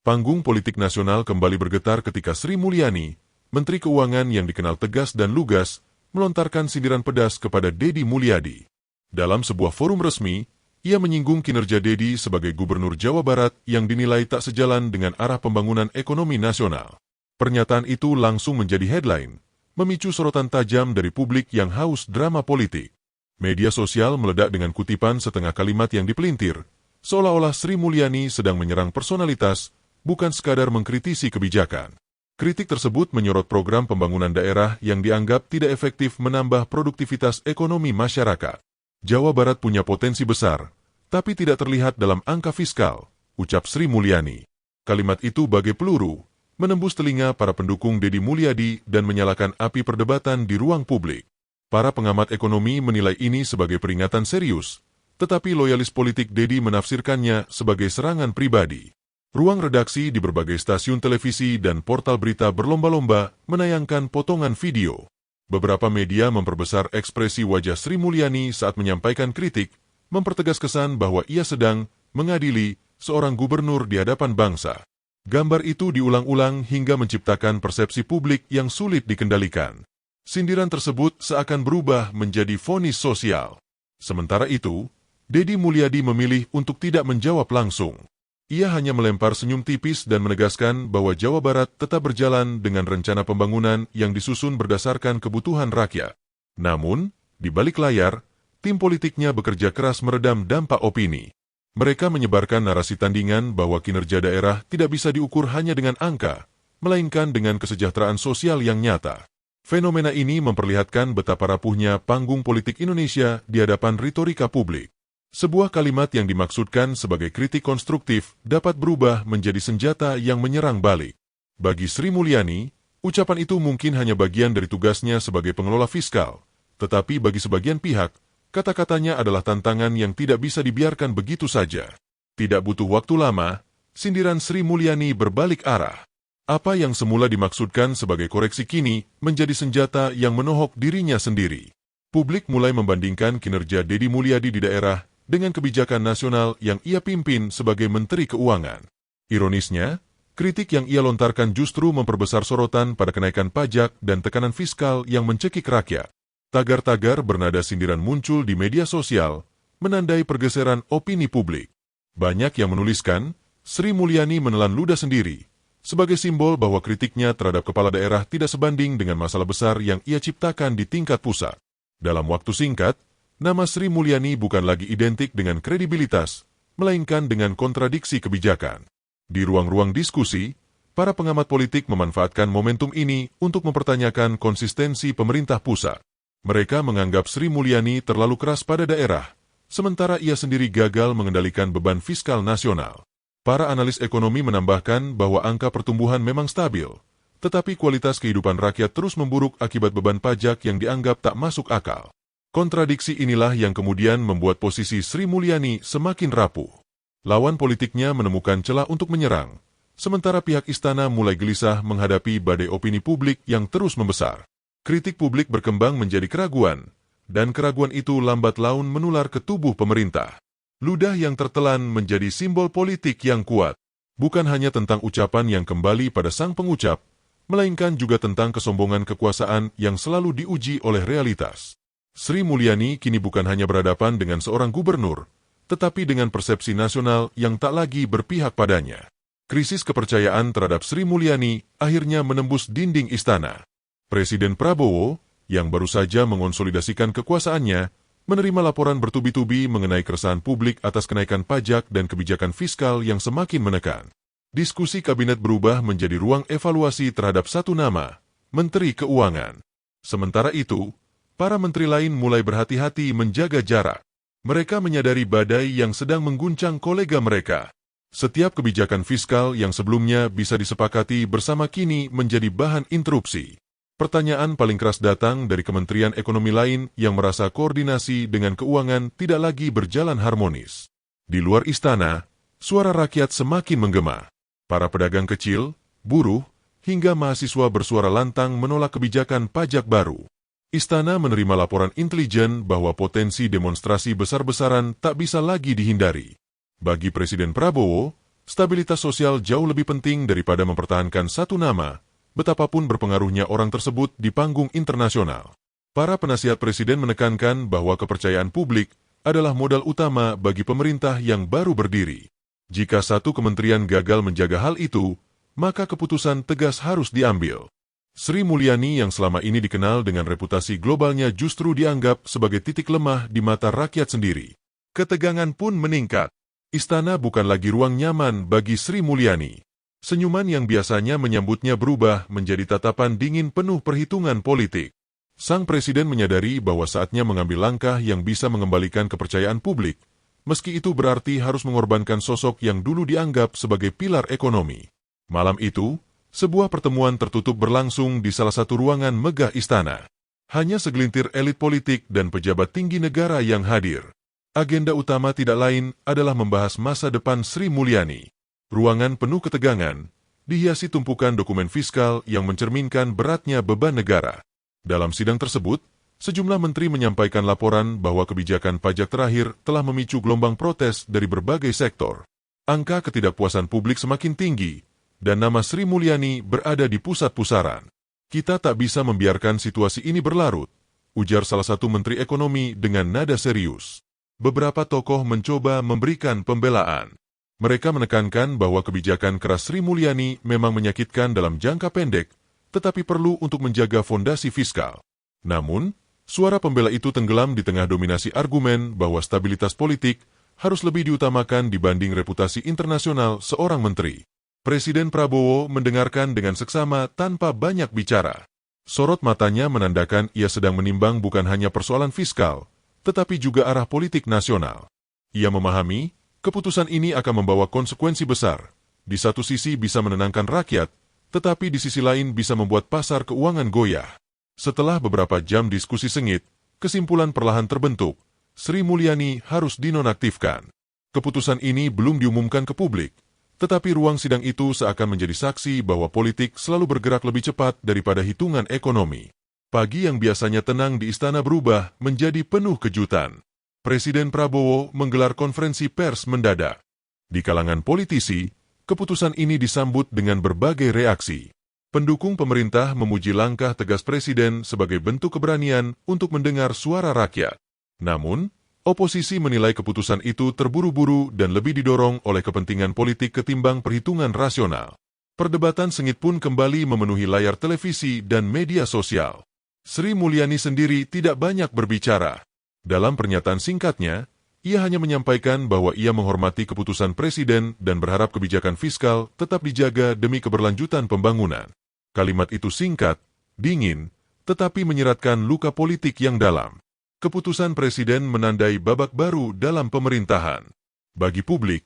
Panggung politik nasional kembali bergetar ketika Sri Mulyani, Menteri Keuangan yang dikenal tegas dan lugas, melontarkan sindiran pedas kepada Deddy Mulyadi. Dalam sebuah forum resmi, ia menyinggung kinerja Deddy sebagai Gubernur Jawa Barat yang dinilai tak sejalan dengan arah pembangunan ekonomi nasional. Pernyataan itu langsung menjadi headline, memicu sorotan tajam dari publik yang haus drama politik. Media sosial meledak dengan kutipan setengah kalimat yang dipelintir, seolah-olah Sri Mulyani sedang menyerang personalitas, bukan sekadar mengkritisi kebijakan. Kritik tersebut menyorot program pembangunan daerah yang dianggap tidak efektif menambah produktivitas ekonomi masyarakat. Jawa Barat punya potensi besar, tapi tidak terlihat dalam angka fiskal, ucap Sri Mulyani. Kalimat itu bagai peluru, menembus telinga para pendukung Deddy Mulyadi dan menyalakan api perdebatan di ruang publik. Para pengamat ekonomi menilai ini sebagai peringatan serius, tetapi loyalis politik Deddy menafsirkannya sebagai serangan pribadi. Ruang redaksi di berbagai stasiun televisi dan portal berita berlomba-lomba menayangkan potongan video. Beberapa media memperbesar ekspresi wajah Sri Mulyani saat menyampaikan kritik, mempertegas kesan bahwa ia sedang mengadili seorang gubernur di hadapan bangsa. Gambar itu diulang-ulang hingga menciptakan persepsi publik yang sulit dikendalikan. Sindiran tersebut seakan berubah menjadi vonis sosial. Sementara itu, Deddy Mulyadi memilih untuk tidak menjawab langsung. Ia hanya melempar senyum tipis dan menegaskan bahwa Jawa Barat tetap berjalan dengan rencana pembangunan yang disusun berdasarkan kebutuhan rakyat. Namun, di balik layar, tim politiknya bekerja keras meredam dampak opini. Mereka menyebarkan narasi tandingan bahwa kinerja daerah tidak bisa diukur hanya dengan angka, melainkan dengan kesejahteraan sosial yang nyata. Fenomena ini memperlihatkan betapa rapuhnya panggung politik Indonesia di hadapan retorika publik. Sebuah kalimat yang dimaksudkan sebagai kritik konstruktif dapat berubah menjadi senjata yang menyerang balik. Bagi Sri Mulyani, ucapan itu mungkin hanya bagian dari tugasnya sebagai pengelola fiskal, tetapi bagi sebagian pihak, kata-katanya adalah tantangan yang tidak bisa dibiarkan begitu saja. Tidak butuh waktu lama, sindiran Sri Mulyani berbalik arah. Apa yang semula dimaksudkan sebagai koreksi kini menjadi senjata yang menohok dirinya sendiri. Publik mulai membandingkan kinerja Deddy Mulyadi di daerah dengan kebijakan nasional yang ia pimpin sebagai Menteri Keuangan. Ironisnya, kritik yang ia lontarkan justru memperbesar sorotan pada kenaikan pajak dan tekanan fiskal yang mencekik rakyat. Tagar-tagar bernada sindiran muncul di media sosial, menandai pergeseran opini publik. Banyak yang menuliskan, Sri Mulyani menelan ludah sendiri, sebagai simbol bahwa kritiknya terhadap kepala daerah tidak sebanding dengan masalah besar yang ia ciptakan di tingkat pusat. Dalam waktu singkat, nama Sri Mulyani bukan lagi identik dengan kredibilitas, melainkan dengan kontradiksi kebijakan. Di ruang-ruang diskusi, para pengamat politik memanfaatkan momentum ini untuk mempertanyakan konsistensi pemerintah pusat. Mereka menganggap Sri Mulyani terlalu keras pada daerah, sementara ia sendiri gagal mengendalikan beban fiskal nasional. Para analis ekonomi menambahkan bahwa angka pertumbuhan memang stabil, tetapi kualitas kehidupan rakyat terus memburuk akibat beban pajak yang dianggap tak masuk akal. Kontradiksi inilah yang kemudian membuat posisi Sri Mulyani semakin rapuh. Lawan politiknya menemukan celah untuk menyerang, sementara pihak istana mulai gelisah menghadapi badai opini publik yang terus membesar. Kritik publik berkembang menjadi keraguan, dan keraguan itu lambat laun menular ke tubuh pemerintah. Ludah yang tertelan menjadi simbol politik yang kuat, bukan hanya tentang ucapan yang kembali pada sang pengucap, melainkan juga tentang kesombongan kekuasaan yang selalu diuji oleh realitas. Sri Mulyani kini bukan hanya berhadapan dengan seorang gubernur, tetapi dengan persepsi nasional yang tak lagi berpihak padanya. Krisis kepercayaan terhadap Sri Mulyani akhirnya menembus dinding istana. Presiden Prabowo, yang baru saja mengonsolidasikan kekuasaannya, menerima laporan bertubi-tubi mengenai keresahan publik atas kenaikan pajak dan kebijakan fiskal yang semakin menekan. Diskusi kabinet berubah menjadi ruang evaluasi terhadap satu nama, Menteri Keuangan. Sementara itu, para menteri lain mulai berhati-hati menjaga jarak. Mereka menyadari badai yang sedang mengguncang kolega mereka. Setiap kebijakan fiskal yang sebelumnya bisa disepakati bersama kini menjadi bahan interupsi. Pertanyaan paling keras datang dari kementerian ekonomi lain yang merasa koordinasi dengan keuangan tidak lagi berjalan harmonis. Di luar istana, suara rakyat semakin menggema. Para pedagang kecil, buruh, hingga mahasiswa bersuara lantang menolak kebijakan pajak baru. Istana menerima laporan intelijen bahwa potensi demonstrasi besar-besaran tak bisa lagi dihindari. Bagi Presiden Prabowo, Stabilitas sosial jauh lebih penting daripada mempertahankan satu nama, betapapun berpengaruhnya orang tersebut di panggung internasional. Para penasihat presiden menekankan bahwa kepercayaan publik adalah modal utama bagi pemerintah yang baru berdiri. Jika satu kementerian gagal menjaga hal itu, maka keputusan tegas harus diambil. Sri Mulyani yang selama ini dikenal dengan reputasi globalnya justru dianggap sebagai titik lemah di mata rakyat sendiri. Ketegangan pun meningkat. Istana bukan lagi ruang nyaman bagi Sri Mulyani. Senyuman yang biasanya menyambutnya berubah menjadi tatapan dingin penuh perhitungan politik. Sang presiden menyadari bahwa saatnya mengambil langkah yang bisa mengembalikan kepercayaan publik, meski itu berarti harus mengorbankan sosok yang dulu dianggap sebagai pilar ekonomi. Malam itu, sebuah pertemuan tertutup berlangsung di salah satu ruangan megah istana. Hanya segelintir elit politik dan pejabat tinggi negara yang hadir. Agenda utama tidak lain adalah membahas masa depan Sri Mulyani. Ruangan penuh ketegangan, dihiasi tumpukan dokumen fiskal yang mencerminkan beratnya beban negara. Dalam sidang tersebut, sejumlah menteri menyampaikan laporan bahwa kebijakan pajak terakhir telah memicu gelombang protes dari berbagai sektor. Angka ketidakpuasan publik semakin tinggi, dan nama Sri Mulyani berada di pusat pusaran. Kita tak bisa membiarkan situasi ini berlarut, ujar salah satu menteri ekonomi dengan nada serius. Beberapa tokoh mencoba memberikan pembelaan. Mereka menekankan bahwa kebijakan keras Sri Mulyani memang menyakitkan dalam jangka pendek, tetapi perlu untuk menjaga fondasi fiskal. Namun, suara pembela itu tenggelam di tengah dominasi argumen bahwa stabilitas politik harus lebih diutamakan dibanding reputasi internasional seorang menteri. Presiden Prabowo mendengarkan dengan seksama tanpa banyak bicara. Sorot matanya menandakan ia sedang menimbang bukan hanya persoalan fiskal, tetapi juga arah politik nasional. Ia memahami, keputusan ini akan membawa konsekuensi besar. Di satu sisi bisa menenangkan rakyat, tetapi di sisi lain bisa membuat pasar keuangan goyah. Setelah beberapa jam diskusi sengit, kesimpulan perlahan terbentuk, Sri Mulyani harus dinonaktifkan. Keputusan ini belum diumumkan ke publik, tetapi ruang sidang itu seakan menjadi saksi bahwa politik selalu bergerak lebih cepat daripada hitungan ekonomi. Pagi yang biasanya tenang di istana berubah menjadi penuh kejutan. Presiden Prabowo menggelar konferensi pers mendadak. Di kalangan politisi, keputusan ini disambut dengan berbagai reaksi. Pendukung pemerintah memuji langkah tegas presiden sebagai bentuk keberanian untuk mendengar suara rakyat. Namun, oposisi menilai keputusan itu terburu-buru dan lebih didorong oleh kepentingan politik ketimbang perhitungan rasional. Perdebatan sengit pun kembali memenuhi layar televisi dan media sosial. Sri Mulyani sendiri tidak banyak berbicara. Dalam pernyataan singkatnya, ia hanya menyampaikan bahwa ia menghormati keputusan presiden dan berharap kebijakan fiskal tetap dijaga demi keberlanjutan pembangunan. Kalimat itu singkat, dingin, tetapi menyiratkan luka politik yang dalam. Keputusan presiden menandai babak baru dalam pemerintahan. Bagi publik,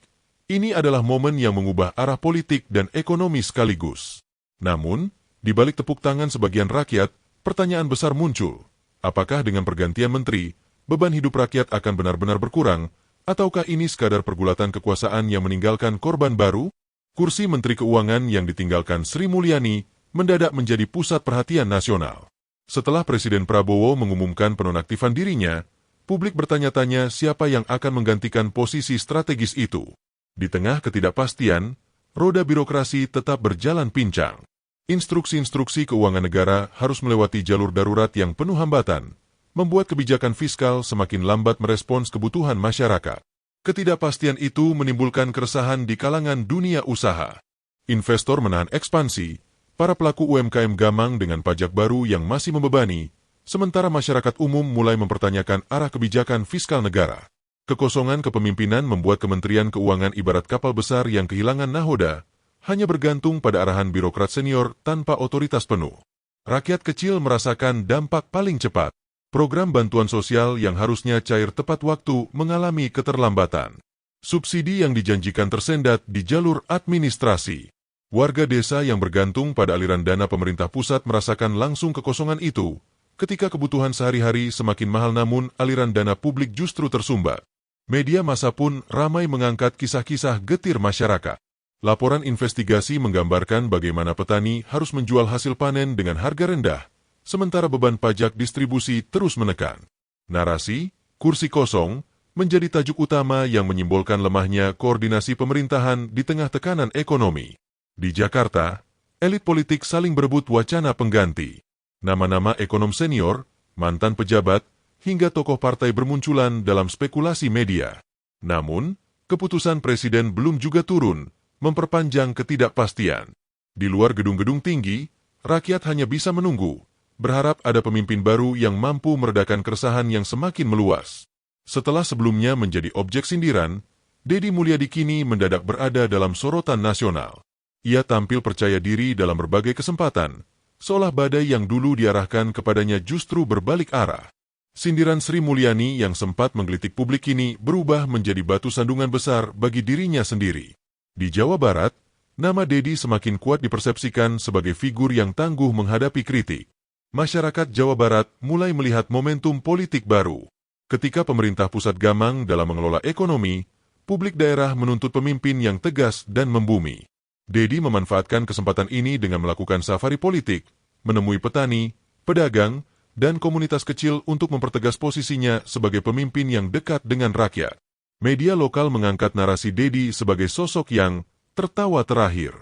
ini adalah momen yang mengubah arah politik dan ekonomi sekaligus. Namun, di balik tepuk tangan sebagian rakyat, pertanyaan besar muncul. Apakah dengan pergantian menteri, beban hidup rakyat akan benar-benar berkurang, ataukah ini sekadar pergulatan kekuasaan yang meninggalkan korban baru? Kursi Menteri Keuangan yang ditinggalkan Sri Mulyani mendadak menjadi pusat perhatian nasional. Setelah Presiden Prabowo mengumumkan penonaktifan dirinya, publik bertanya-tanya siapa yang akan menggantikan posisi strategis itu. Di tengah ketidakpastian, roda birokrasi tetap berjalan pincang. Instruksi-instruksi keuangan negara harus melewati jalur darurat yang penuh hambatan, membuat kebijakan fiskal semakin lambat merespons kebutuhan masyarakat. Ketidakpastian itu menimbulkan keresahan di kalangan dunia usaha. Investor menahan ekspansi, para pelaku UMKM gamang dengan pajak baru yang masih membebani, sementara masyarakat umum mulai mempertanyakan arah kebijakan fiskal negara. Kekosongan kepemimpinan membuat Kementerian Keuangan ibarat kapal besar yang kehilangan nahoda, hanya bergantung pada arahan birokrat senior tanpa otoritas penuh. Rakyat kecil merasakan dampak paling cepat. Program bantuan sosial yang harusnya cair tepat waktu mengalami keterlambatan. Subsidi yang dijanjikan tersendat di jalur administrasi. Warga desa yang bergantung pada aliran dana pemerintah pusat merasakan langsung kekosongan itu, ketika kebutuhan sehari-hari semakin mahal namun aliran dana publik justru tersumbat. Media massa pun ramai mengangkat kisah-kisah getir masyarakat. Laporan investigasi menggambarkan bagaimana petani harus menjual hasil panen dengan harga rendah, sementara beban pajak distribusi terus menekan. Narasi, kursi kosong, menjadi tajuk utama yang menyimbolkan lemahnya koordinasi pemerintahan di tengah tekanan ekonomi. Di Jakarta, elit politik saling berebut wacana pengganti. Nama-nama ekonom senior, mantan pejabat, hingga tokoh partai bermunculan dalam spekulasi media. Namun, keputusan presiden belum juga turun, memperpanjang ketidakpastian. Di luar gedung-gedung tinggi, rakyat hanya bisa menunggu, berharap ada pemimpin baru yang mampu meredakan keresahan yang semakin meluas. Setelah sebelumnya menjadi objek sindiran, Deddy Mulyadi kini mendadak berada dalam sorotan nasional. Ia tampil percaya diri dalam berbagai kesempatan, seolah badai yang dulu diarahkan kepadanya justru berbalik arah. Sindiran Sri Mulyani yang sempat menggelitik publik kini berubah menjadi batu sandungan besar bagi dirinya sendiri. Di Jawa Barat, nama Deddy semakin kuat dipersepsikan sebagai figur yang tangguh menghadapi kritik. Masyarakat Jawa Barat mulai melihat momentum politik baru. Ketika pemerintah pusat gamang dalam mengelola ekonomi, publik daerah menuntut pemimpin yang tegas dan membumi. Deddy memanfaatkan kesempatan ini dengan melakukan safari politik, menemui petani, pedagang, dan komunitas kecil untuk mempertegas posisinya sebagai pemimpin yang dekat dengan rakyat. Media lokal mengangkat narasi Deddy sebagai sosok yang tertawa terakhir.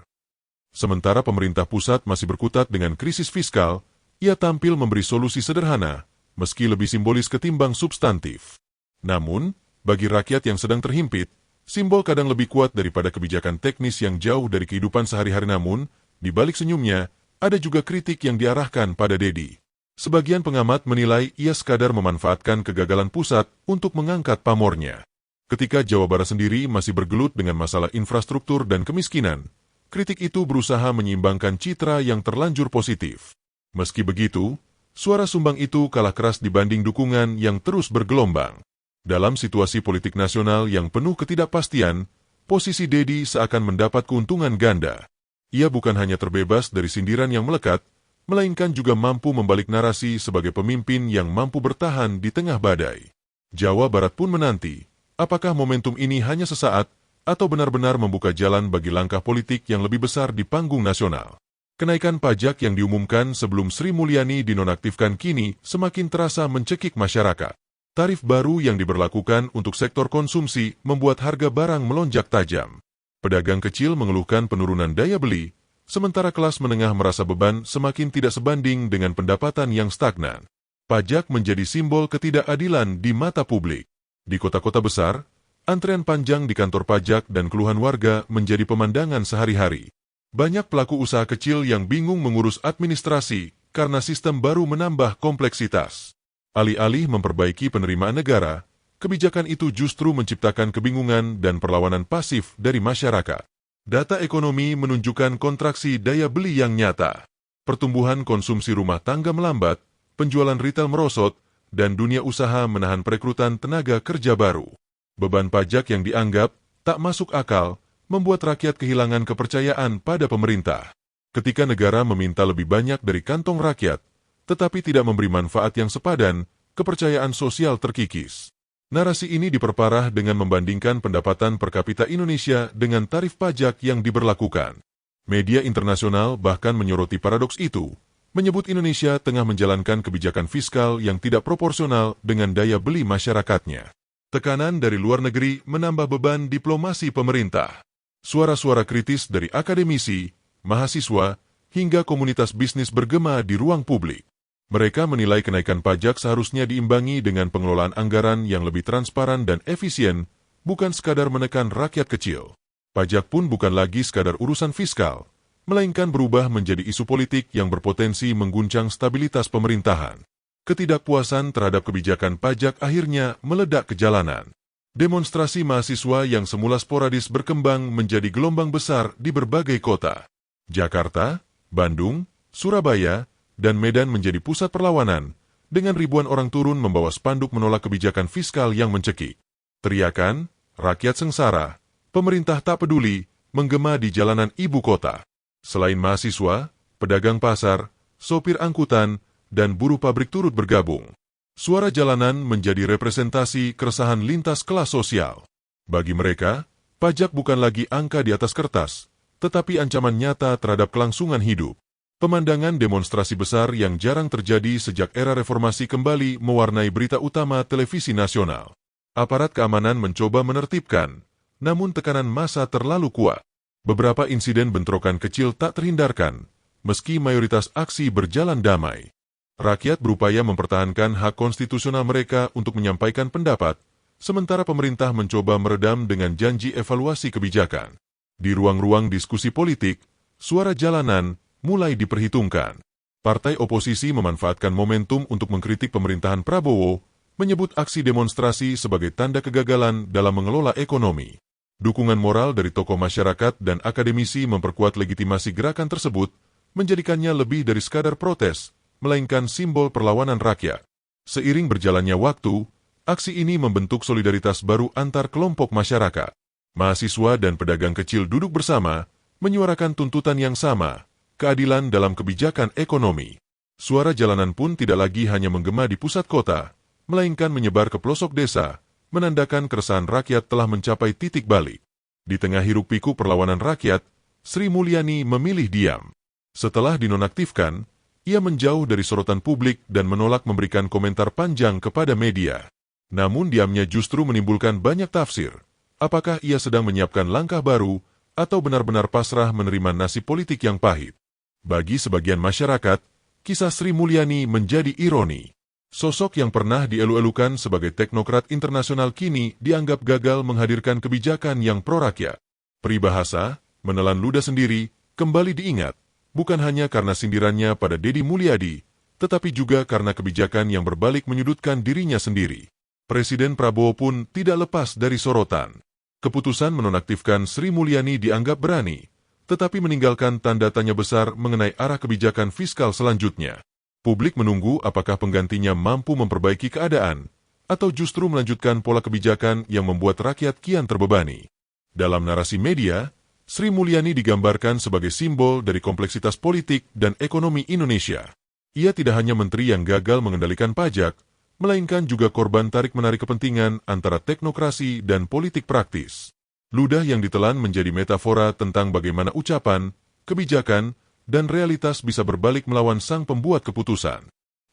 Sementara pemerintah pusat masih berkutat dengan krisis fiskal, ia tampil memberi solusi sederhana, meski lebih simbolis ketimbang substantif. Namun, bagi rakyat yang sedang terhimpit, simbol kadang lebih kuat daripada kebijakan teknis yang jauh dari kehidupan sehari-hari. Namun, di balik senyumnya, ada juga kritik yang diarahkan pada Deddy. Sebagian pengamat menilai ia sekadar memanfaatkan kegagalan pusat untuk mengangkat pamornya. Ketika Jawa Barat sendiri masih bergelut dengan masalah infrastruktur dan kemiskinan, kritik itu berusaha menyeimbangkan citra yang terlanjur positif. Meski begitu, suara sumbang itu kalah keras dibanding dukungan yang terus bergelombang. Dalam situasi politik nasional yang penuh ketidakpastian, posisi Deddy seakan mendapat keuntungan ganda. Ia bukan hanya terbebas dari sindiran yang melekat, melainkan juga mampu membalik narasi sebagai pemimpin yang mampu bertahan di tengah badai. Jawa Barat pun menanti, apakah momentum ini hanya sesaat, atau benar-benar membuka jalan bagi langkah politik yang lebih besar di panggung nasional. Kenaikan pajak yang diumumkan sebelum Sri Mulyani dinonaktifkan kini semakin terasa mencekik masyarakat. Tarif baru yang diberlakukan untuk sektor konsumsi membuat harga barang melonjak tajam. Pedagang kecil mengeluhkan penurunan daya beli, sementara kelas menengah merasa beban semakin tidak sebanding dengan pendapatan yang stagnan. Pajak menjadi simbol ketidakadilan di mata publik. Di kota-kota besar, antrean panjang di kantor pajak dan keluhan warga menjadi pemandangan sehari-hari. Banyak pelaku usaha kecil yang bingung mengurus administrasi karena sistem baru menambah kompleksitas. Alih-alih memperbaiki penerimaan negara, kebijakan itu justru menciptakan kebingungan dan perlawanan pasif dari masyarakat. Data ekonomi menunjukkan kontraksi daya beli yang nyata. Pertumbuhan konsumsi rumah tangga melambat, penjualan retail merosot, dan dunia usaha menahan perekrutan tenaga kerja baru. Beban pajak yang dianggap tak masuk akal membuat rakyat kehilangan kepercayaan pada pemerintah. Ketika negara meminta lebih banyak dari kantong rakyat, tetapi tidak memberi manfaat yang sepadan, kepercayaan sosial terkikis. Narasi ini diperparah dengan membandingkan pendapatan per kapita Indonesia dengan tarif pajak yang diberlakukan. Media internasional bahkan menyoroti paradoks itu, menyebut Indonesia tengah menjalankan kebijakan fiskal yang tidak proporsional dengan daya beli masyarakatnya. Tekanan dari luar negeri menambah beban diplomasi pemerintah. Suara-suara kritis dari akademisi, mahasiswa, hingga komunitas bisnis bergema di ruang publik. Mereka menilai kenaikan pajak seharusnya diimbangi dengan pengelolaan anggaran yang lebih transparan dan efisien, bukan sekadar menekan rakyat kecil. Pajak pun bukan lagi sekadar urusan fiskal, melainkan berubah menjadi isu politik yang berpotensi mengguncang stabilitas pemerintahan. Ketidakpuasan terhadap kebijakan pajak akhirnya meledak ke jalanan. Demonstrasi mahasiswa yang semula sporadis berkembang menjadi gelombang besar di berbagai kota. Jakarta, Bandung, Surabaya, dan Medan menjadi pusat perlawanan, dengan ribuan orang turun membawa spanduk menolak kebijakan fiskal yang mencekik. Teriakan, rakyat sengsara, pemerintah tak peduli, menggema di jalanan ibu kota. Selain mahasiswa, pedagang pasar, sopir angkutan, dan buruh pabrik turut bergabung. Suara jalanan menjadi representasi keresahan lintas kelas sosial. Bagi mereka, pajak bukan lagi angka di atas kertas, tetapi ancaman nyata terhadap kelangsungan hidup. Pemandangan demonstrasi besar yang jarang terjadi sejak era reformasi kembali mewarnai berita utama televisi nasional. Aparat keamanan mencoba menertibkan, namun tekanan massa terlalu kuat. Beberapa insiden bentrokan kecil tak terhindarkan, meski mayoritas aksi berjalan damai. Rakyat berupaya mempertahankan hak konstitusional mereka untuk menyampaikan pendapat, sementara pemerintah mencoba meredam dengan janji evaluasi kebijakan. Di ruang-ruang diskusi politik, suara jalanan mulai diperhitungkan. Partai oposisi memanfaatkan momentum untuk mengkritik pemerintahan Prabowo, menyebut aksi demonstrasi sebagai tanda kegagalan dalam mengelola ekonomi. Dukungan moral dari tokoh masyarakat dan akademisi memperkuat legitimasi gerakan tersebut, menjadikannya lebih dari sekadar protes, melainkan simbol perlawanan rakyat. Seiring berjalannya waktu, aksi ini membentuk solidaritas baru antar kelompok masyarakat. Mahasiswa dan pedagang kecil duduk bersama, menyuarakan tuntutan yang sama, keadilan dalam kebijakan ekonomi. Suara jalanan pun tidak lagi hanya menggema di pusat kota, melainkan menyebar ke pelosok desa, menandakan keresahan rakyat telah mencapai titik balik. Di tengah hiruk-pikuk perlawanan rakyat, Sri Mulyani memilih diam. Setelah dinonaktifkan, ia menjauh dari sorotan publik dan menolak memberikan komentar panjang kepada media. Namun diamnya justru menimbulkan banyak tafsir. Apakah ia sedang menyiapkan langkah baru, atau benar-benar pasrah menerima nasib politik yang pahit? Bagi sebagian masyarakat, kisah Sri Mulyani menjadi ironi. Sosok yang pernah dielu-elukan sebagai teknokrat internasional kini dianggap gagal menghadirkan kebijakan yang pro-rakyat. Peribahasa, menelan ludah sendiri, kembali diingat, bukan hanya karena sindirannya pada Deddy Mulyadi, tetapi juga karena kebijakan yang berbalik menyudutkan dirinya sendiri. Presiden Prabowo pun tidak lepas dari sorotan. Keputusan menonaktifkan Sri Mulyani dianggap berani, tetapi meninggalkan tanda tanya besar mengenai arah kebijakan fiskal selanjutnya. Publik menunggu apakah penggantinya mampu memperbaiki keadaan, atau justru melanjutkan pola kebijakan yang membuat rakyat kian terbebani. Dalam narasi media, Sri Mulyani digambarkan sebagai simbol dari kompleksitas politik dan ekonomi Indonesia. Ia tidak hanya menteri yang gagal mengendalikan pajak, melainkan juga korban tarik-menarik kepentingan antara teknokrasi dan politik praktis. Ludah yang ditelan menjadi metafora tentang bagaimana ucapan, kebijakan, dan realitas bisa berbalik melawan sang pembuat keputusan.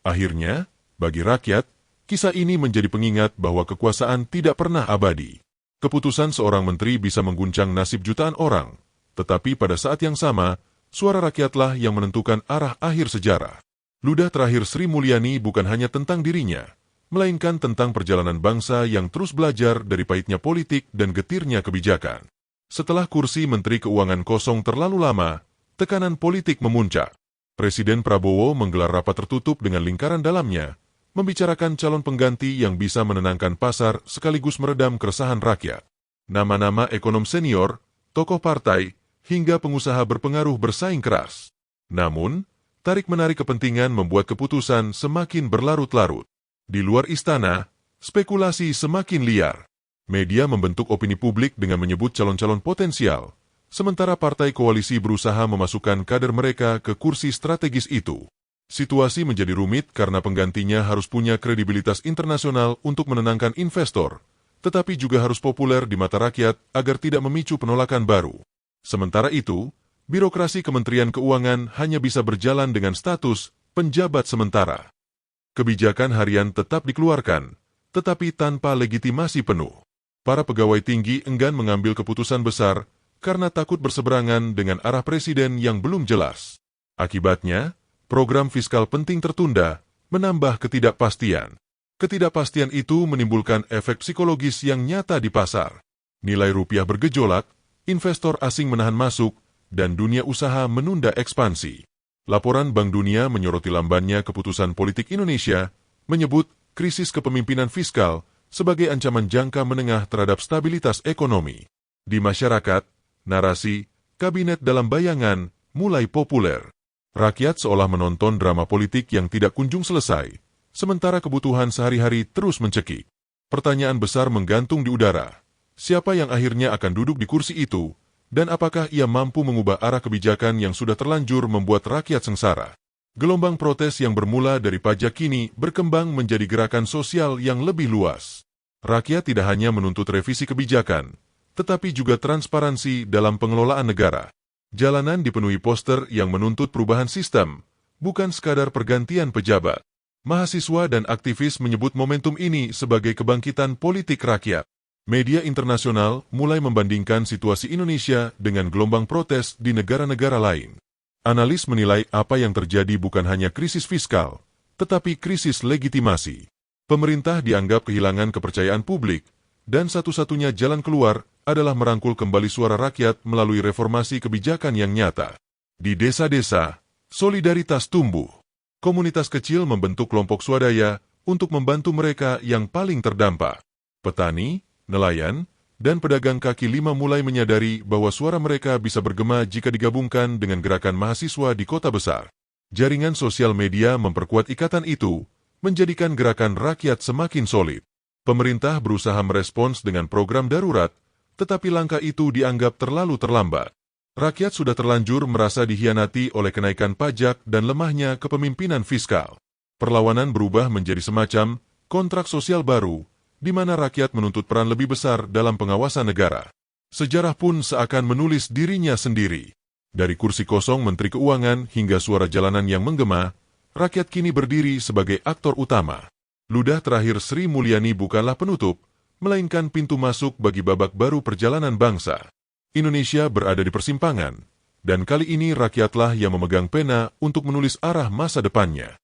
Akhirnya, bagi rakyat, kisah ini menjadi pengingat bahwa kekuasaan tidak pernah abadi. Keputusan seorang menteri bisa mengguncang nasib jutaan orang, tetapi pada saat yang sama, suara rakyatlah yang menentukan arah akhir sejarah. Ludah terakhir Sri Mulyani bukan hanya tentang dirinya, melainkan tentang perjalanan bangsa yang terus belajar dari pahitnya politik dan getirnya kebijakan. Setelah kursi Menteri Keuangan kosong terlalu lama, tekanan politik memuncak. Presiden Prabowo menggelar rapat tertutup dengan lingkaran dalamnya, membicarakan calon pengganti yang bisa menenangkan pasar sekaligus meredam keresahan rakyat. Nama-nama ekonom senior, tokoh partai, hingga pengusaha berpengaruh bersaing keras. Namun, tarik-menarik kepentingan membuat keputusan semakin berlarut-larut. Di luar istana, spekulasi semakin liar. Media membentuk opini publik dengan menyebut calon-calon potensial, sementara partai koalisi berusaha memasukkan kader mereka ke kursi strategis itu. Situasi menjadi rumit karena penggantinya harus punya kredibilitas internasional untuk menenangkan investor, tetapi juga harus populer di mata rakyat agar tidak memicu penolakan baru. Sementara itu, birokrasi Kementerian Keuangan hanya bisa berjalan dengan status penjabat sementara. Kebijakan harian tetap dikeluarkan, tetapi tanpa legitimasi penuh. Para pegawai tinggi enggan mengambil keputusan besar karena takut berseberangan dengan arah presiden yang belum jelas. Akibatnya, program fiskal penting tertunda, menambah ketidakpastian. Ketidakpastian itu menimbulkan efek psikologis yang nyata di pasar. Nilai rupiah bergejolak, investor asing menahan masuk, dan dunia usaha menunda ekspansi. Laporan Bank Dunia menyoroti lambannya keputusan politik Indonesia, menyebut krisis kepemimpinan fiskal sebagai ancaman jangka menengah terhadap stabilitas ekonomi. Di masyarakat, narasi kabinet dalam bayangan mulai populer. Rakyat seolah menonton drama politik yang tidak kunjung selesai, sementara kebutuhan sehari-hari terus mencekik. Pertanyaan besar menggantung di udara. Siapa yang akhirnya akan duduk di kursi itu? Dan apakah ia mampu mengubah arah kebijakan yang sudah terlanjur membuat rakyat sengsara? Gelombang protes yang bermula dari pajak kini berkembang menjadi gerakan sosial yang lebih luas. Rakyat tidak hanya menuntut revisi kebijakan, tetapi juga transparansi dalam pengelolaan negara. Jalanan dipenuhi poster yang menuntut perubahan sistem, bukan sekadar pergantian pejabat. Mahasiswa dan aktivis menyebut momentum ini sebagai kebangkitan politik rakyat. Media internasional mulai membandingkan situasi Indonesia dengan gelombang protes di negara-negara lain. Analis menilai apa yang terjadi bukan hanya krisis fiskal, tetapi krisis legitimasi. Pemerintah dianggap kehilangan kepercayaan publik, dan satu-satunya jalan keluar adalah merangkul kembali suara rakyat melalui reformasi kebijakan yang nyata. Di desa-desa, solidaritas tumbuh. Komunitas kecil membentuk kelompok swadaya untuk membantu mereka yang paling terdampak. Petani, nelayan, dan pedagang kaki lima mulai menyadari bahwa suara mereka bisa bergema jika digabungkan dengan gerakan mahasiswa di kota besar. Jaringan sosial media memperkuat ikatan itu, menjadikan gerakan rakyat semakin solid. Pemerintah berusaha merespons dengan program darurat, tetapi langkah itu dianggap terlalu terlambat. Rakyat sudah terlanjur merasa dihianati oleh kenaikan pajak dan lemahnya kepemimpinan fiskal. Perlawanan berubah menjadi semacam kontrak sosial baru, di mana rakyat menuntut peran lebih besar dalam pengawasan negara. Sejarah pun seakan menulis dirinya sendiri. Dari kursi kosong Menteri Keuangan hingga suara jalanan yang menggema, rakyat kini berdiri sebagai aktor utama. Ludah terakhir Sri Mulyani bukanlah penutup, melainkan pintu masuk bagi babak baru perjalanan bangsa. Indonesia berada di persimpangan, dan kali ini rakyatlah yang memegang pena untuk menulis arah masa depannya.